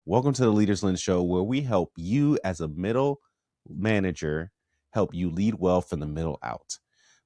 Welcome to the Leaders Lens Show, where we help you as a middle manager help you lead well from the middle out.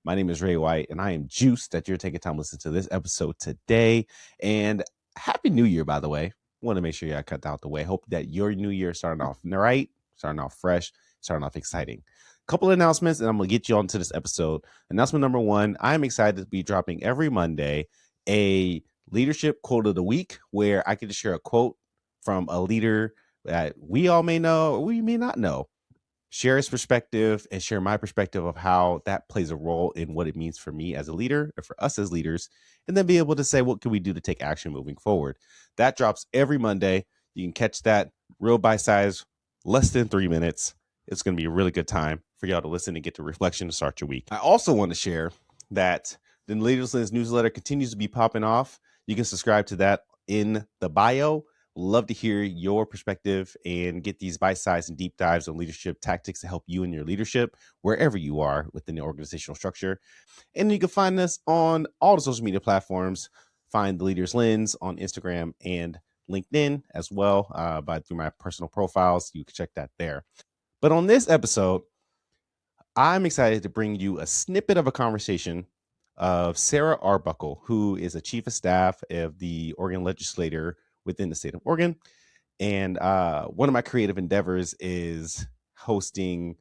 My name is Ray White, and I am juiced that you're taking time to listen to this episode today. And Happy New Year, by the way. Want to make sure I cut that out the way. Hope that your new year is starting off right, starting off fresh, starting off exciting. Couple of announcements, and I'm going to get you on to this episode. Announcement number one, I'm excited to be dropping every Monday a leadership quote of the week, where I get to share a quote from a leader that we all may know or we may not know. Share his perspective and share my perspective of how that plays a role in what it means for me as a leader or for us as leaders, and then be able to say, what can we do to take action moving forward? That drops every Monday. You can catch that real bite-size, less than 3 minutes. It's going to be a really good time for y'all to listen and get the reflection to start your week. I also want to share that the Leaders Lens newsletter continues to be popping off. You can subscribe to that in the bio. Love to hear your perspective and get these bite-sized and deep dives on leadership tactics to help you in your leadership wherever you are within the organizational structure. And you can find us on all the social media platforms. Find the Leaders Lens on Instagram and LinkedIn as well, through my personal profiles. You can check that there. But on this episode, I'm excited to bring you a snippet of a conversation of Sarah Arbuckle, who is a chief of staff of the Oregon legislator within the state of Oregon. And one of my creative endeavors is hosting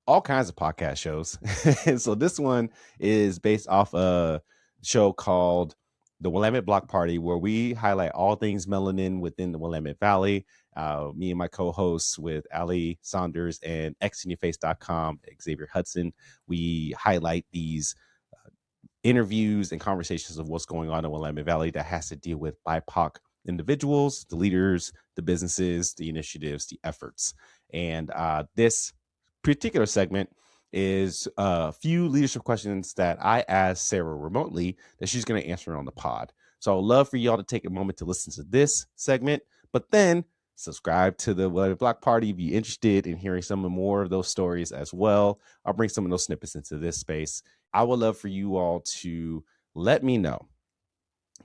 all kinds of podcast shows. And so this one is based off a show called The Willamette Block Party, where we highlight all things melanin within the Willamette Valley. Me and my co-hosts with Ali Saunders and xinyourface.com, Xavier Hudson, we highlight these interviews and conversations of what's going on in Willamette Valley that has to deal with BIPOC individuals, the leaders, the businesses, the initiatives, the efforts. And this particular segment is a few leadership questions that I asked Sarah remotely that she's going to answer on the pod. So I'd love for y'all to take a moment to listen to this segment, but then subscribe to the Willamette Block Party if you're interested in hearing some more of those stories as well. I'll bring some of those snippets into this space. I would love for you all to let me know,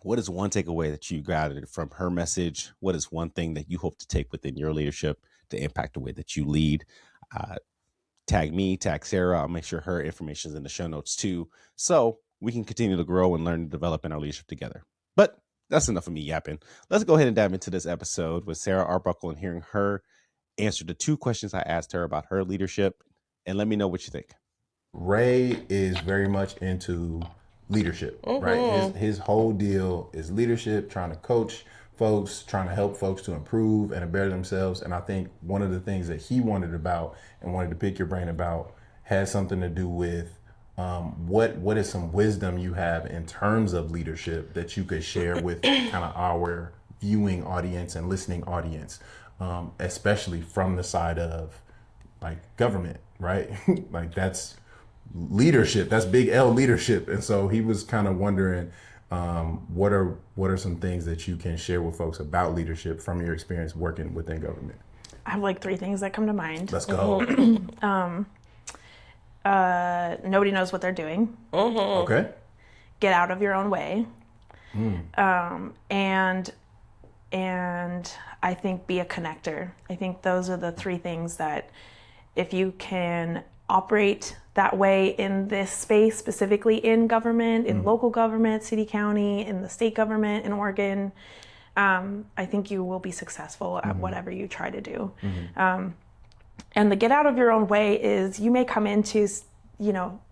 what is one takeaway that you gathered from her message? What is one thing that you hope to take within your leadership to impact the way that you lead? Tag me, tag Sarah. I'll make sure her information is in the show notes too, so we can continue to grow and learn and develop in our leadership together. But that's enough of me yapping. Let's go ahead and dive into this episode with Sarah Arbuckle and hearing her answer the two questions I asked her about her leadership. And let me know what you think. Ray is very much into leadership, right? His whole deal is leadership, trying to coach folks, trying to help folks to improve and to better themselves. And I think one of the things that he wanted about and wanted to pick your brain about has something to do with what is some wisdom you have in terms of leadership that you could share with kind of our viewing audience and listening audience, especially from the side of like government, right? Like that's leadership, that's big L leadership. And so he was kind of wondering, what are some things that you can share with folks about leadership from your experience working within government? I have like 3 things that come to mind. Let's go. Nobody knows what they're doing. Okay. Get out of your own way. And I think be a connector. I think those are the 3 things that if you can operate that way in this space, specifically in government, in local government, city, county, in the state government, in Oregon, I think you will be successful at whatever you try to do. And the get out of your own way is you may come into,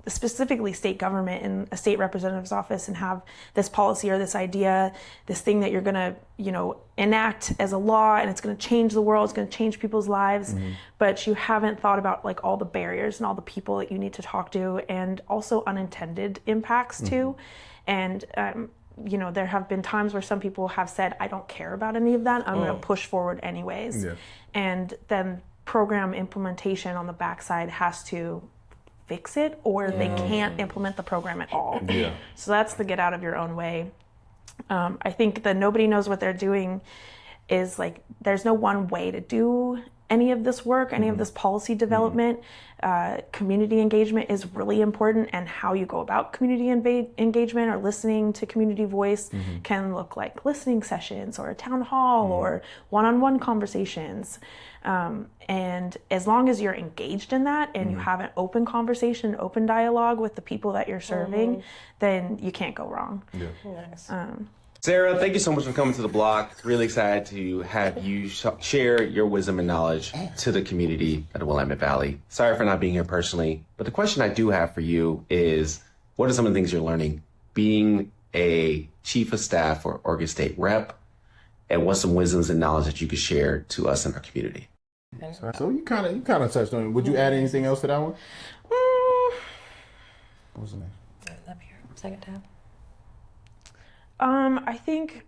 specifically state government in a state representative's office and have this policy or this idea, this thing that you're going to, enact as a law, and it's going to change the world, it's going to change people's lives, but you haven't thought about like all the barriers and all the people that you need to talk to, and also unintended impacts too. And, there have been times where some people have said, I don't care about any of that, I'm going to push forward anyways. Yeah. And then program implementation on the backside has to fix it, or they can't implement the program at all. Yeah. So that's the get out of your own way. I think that nobody knows what they're doing is like, there's no one way to do any of this work, any of this policy development. Community engagement is really important, and how you go about community engagement or listening to community voice can look like listening sessions or a town hall or one-on-one conversations. And as long as you're engaged in that and you have an open conversation, open dialogue with the people that you're serving, then you can't go wrong. Yeah. Nice. Sarah, thank you so much for coming to the block. Really excited to have you share your wisdom and knowledge to the community of the Willamette Valley. Sorry for not being here personally, but the question I do have for you is, what are some of the things you're learning being a chief of staff for Oregon State Rep, and what's some wisdoms and knowledge that you could share to us in our community? So you kind of touched on it. Would you add anything else to that one? What was the name? Up here, second tab. I think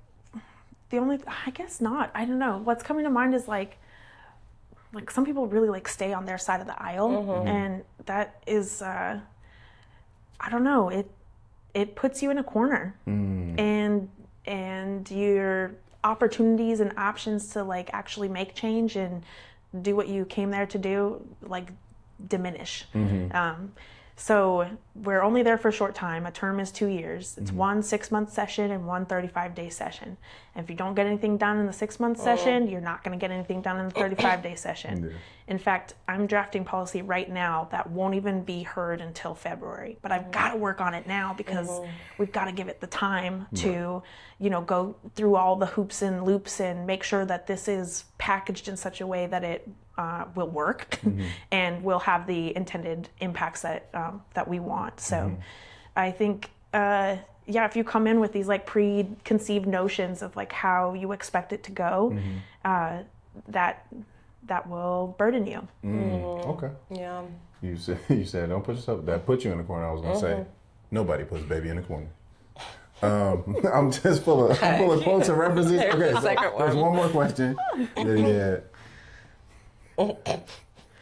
I guess not. I don't know. What's coming to mind is like some people really like stay on their side of the aisle, and that is, I don't know. It puts you in a corner, and your opportunities and options to like actually make change and do what you came there to do like diminish. So we're only there for a short time. A term is 2 years. It's 1 6-month session and 1 35-day session. And if you don't get anything done in the 6-month session, you're not going to get anything done in the 35-day session. Yeah. In fact, I'm drafting policy right now that won't even be heard until February. But I've got to work on it now because we've got to give it the time to, go through all the hoops and loops and make sure that this is packaged in such a way that it will work and will have the intended impacts that we want. So I think, if you come in with these like preconceived notions of like how you expect it to go, that will burden you. Okay. Yeah. You said don't put yourself. That put you in the corner. I was gonna say nobody puts baby in the corner. I'm just full of quotes and references. Okay, so there's one more question. Yeah. All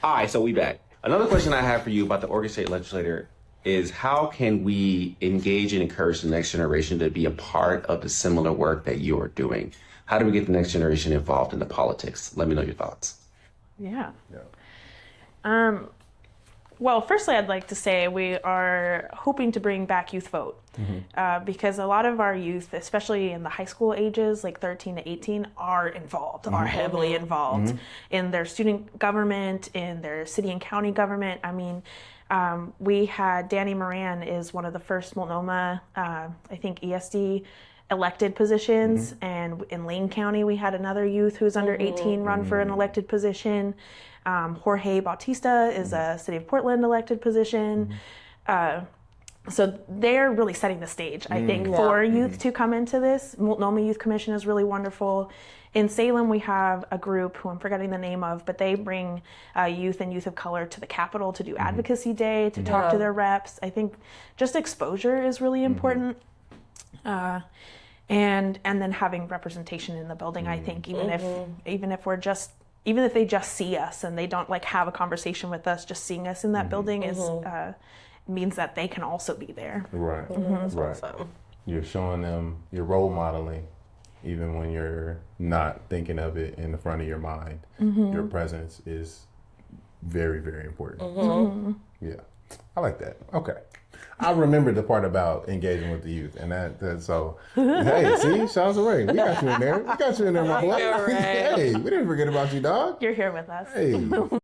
right, so we back. Another question I have for you about the Oregon State Legislature is, how can we engage and encourage the next generation to be a part of the similar work that you are doing? How do we get the next generation involved in the politics? Let me know your thoughts. Yeah. Well, firstly, I'd like to say we are hoping to bring back youth vote because a lot of our youth, especially in the high school ages, like 13 to 18, are involved, are heavily involved in their student government, in their city and county government. I mean, we had Danny Moran is one of the first Multnomah, I think ESD elected positions, and in Lane County we had another youth who's under 18 run for an elected position. Jorge Bautista is a City of Portland elected position. So they're really setting the stage, I think, for youth to come into this. Multnomah Youth Commission is really wonderful. In Salem, we have a group who I'm forgetting the name of, but they bring youth and youth of color to the Capitol to do Advocacy Day, to talk to their reps. I think just exposure is really important. And then having representation in the building, I think, even if they just see us and they don't like have a conversation with us, just seeing us in that building is means that they can also be there. Right. Right. Awesome. You're showing them, you're role modeling, even when you're not thinking of it in the front of your mind. Your presence is very, very important. Yeah, I like that. Okay. I remember the part about engaging with the youth, and that so. Hey, see, sounds right. We got you in there. We got you in there, my boy. Right. Hey, we didn't forget about you, dog. You're here with us. Hey.